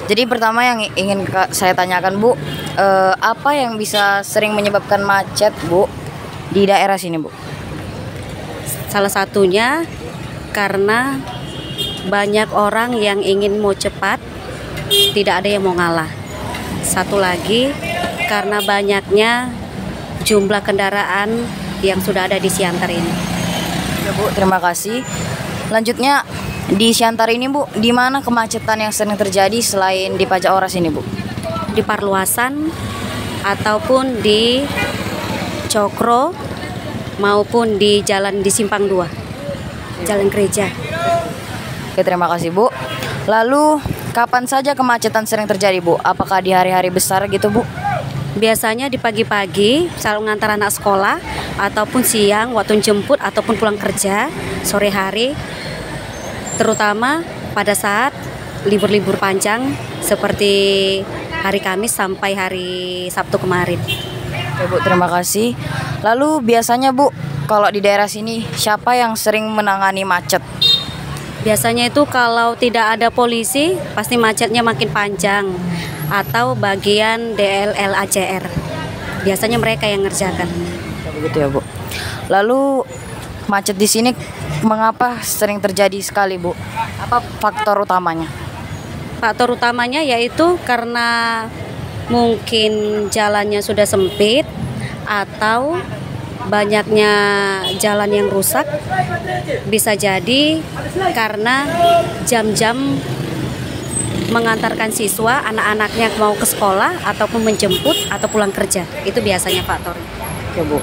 Jadi pertama yang ingin saya tanyakan Bu, apa yang bisa sering menyebabkan macet Bu di daerah sini Bu? Salah satunya karena banyak orang yang ingin mau cepat, tidak ada yang mau ngalah. Satu lagi karena banyaknya jumlah kendaraan yang sudah ada di Siantar ini. Ya Bu, terima kasih. Lanjutnya di Siantar ini Bu, di mana kemacetan yang sering terjadi selain di Pajak Oras ini Bu? Di Parluasan ataupun di Cokro maupun di jalan di Simpang 2, Jalan Gereja. Oke, terima kasih Bu. Lalu kapan saja kemacetan sering terjadi Bu? Apakah di hari-hari besar gitu Bu? Biasanya di pagi-pagi selalu ngantar anak sekolah ataupun siang waktu jemput ataupun pulang kerja sore hari, terutama pada saat libur-libur panjang seperti hari Kamis sampai hari Sabtu kemarin. Oke Bu, terima kasih. Lalu biasanya Bu, kalau di daerah sini siapa yang sering menangani macet? Biasanya itu kalau tidak ada polisi pasti macetnya makin panjang, atau bagian DLL ACR. Biasanya mereka yang ngerjakan. Begitu ya Bu. Lalu macet di sini mengapa sering terjadi sekali Bu? Apa faktor utamanya? Faktor utamanya yaitu karena mungkin jalannya sudah sempit atau banyaknya jalan yang rusak. Bisa jadi karena jam-jam mengantarkan siswa, anak-anaknya mau ke sekolah ataupun menjemput atau pulang kerja. Itu biasanya faktor. Oke Bu.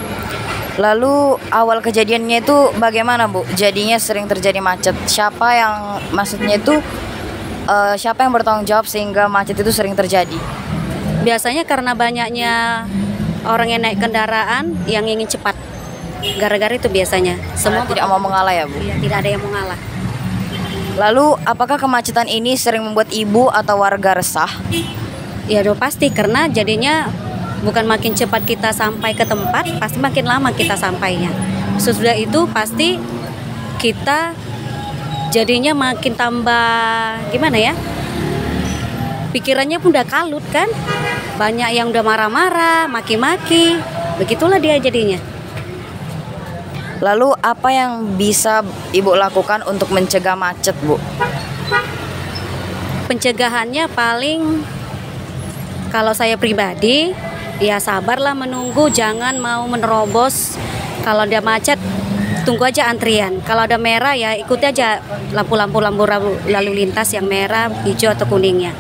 Lalu awal kejadiannya itu bagaimana Bu? Jadinya sering terjadi macet. Siapa yang maksudnya itu siapa yang bertanggung jawab sehingga macet itu sering terjadi? Biasanya karena banyaknya orang yang naik kendaraan yang ingin cepat. Gara-gara itu biasanya. Semua tidak mau mengalah ya Bu? Iya, tidak ada yang mengalah. Lalu apakah kemacetan ini sering membuat ibu atau warga resah? Ya udah pasti, karena jadinya bukan makin cepat kita sampai ke tempat, pasti makin lama kita sampainya. Sesudah itu pasti kita jadinya makin tambah gimana ya? Pikirannya pun udah kalut kan? Banyak yang udah marah-marah, maki-maki. Begitulah dia jadinya. Lalu apa yang bisa Ibu lakukan untuk mencegah macet Bu? Pencegahannya paling kalau saya pribadi ya sabarlah menunggu, jangan mau menerobos. Kalau ada macet tunggu aja antrian. Kalau ada merah ya ikuti aja lampu lalu lintas yang merah, hijau atau kuningnya.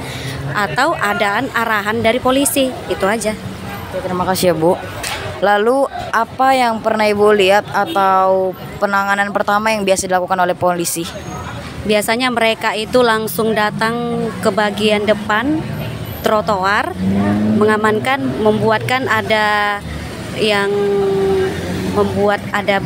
Atau ada arahan dari polisi, itu aja. Oke, terima kasih ya Bu. Lalu apa yang pernah Ibu lihat atau penanganan pertama yang biasa dilakukan oleh polisi? Biasanya mereka itu langsung datang ke bagian depan trotoar, mengamankan, membuatkan ada yang membuat ada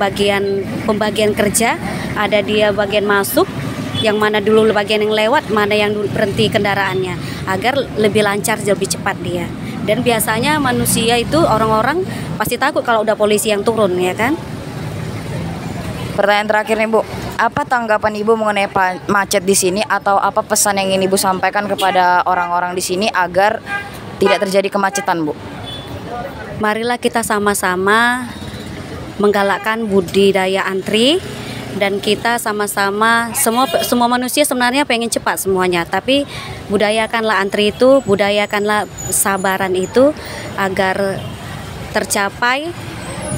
pembagian kerja, ada dia bagian masuk, yang mana dulu bagian yang lewat, mana yang berhenti kendaraannya, agar lebih lancar, lebih cepat dia. Dan biasanya manusia itu orang-orang pasti takut kalau udah polisi yang turun, ya kan? Pertanyaan terakhir nih Bu, apa tanggapan Ibu mengenai macet di sini atau apa pesan yang ingin Ibu sampaikan kepada orang-orang di sini agar tidak terjadi kemacetan Bu? Marilah kita sama-sama menggalakkan budidaya antri, dan kita sama-sama semua manusia sebenarnya pengen cepat semuanya, tapi budayakanlah antri itu, budayakanlah sabaran itu agar tercapai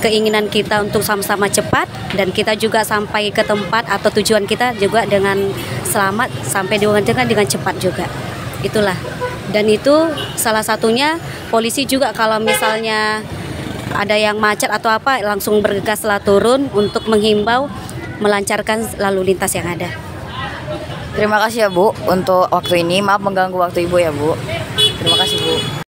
keinginan kita untuk sama-sama cepat, dan kita juga sampai ke tempat atau tujuan kita juga dengan selamat, sampai dengan cepat juga. Itulah. Dan itu salah satunya polisi juga kalau misalnya ada yang macet atau apa langsung bergegaslah turun untuk menghimbau melancarkan lalu lintas yang ada. Terima kasih ya Bu untuk waktu ini. Maaf mengganggu waktu Ibu ya Bu. Terima kasih Bu.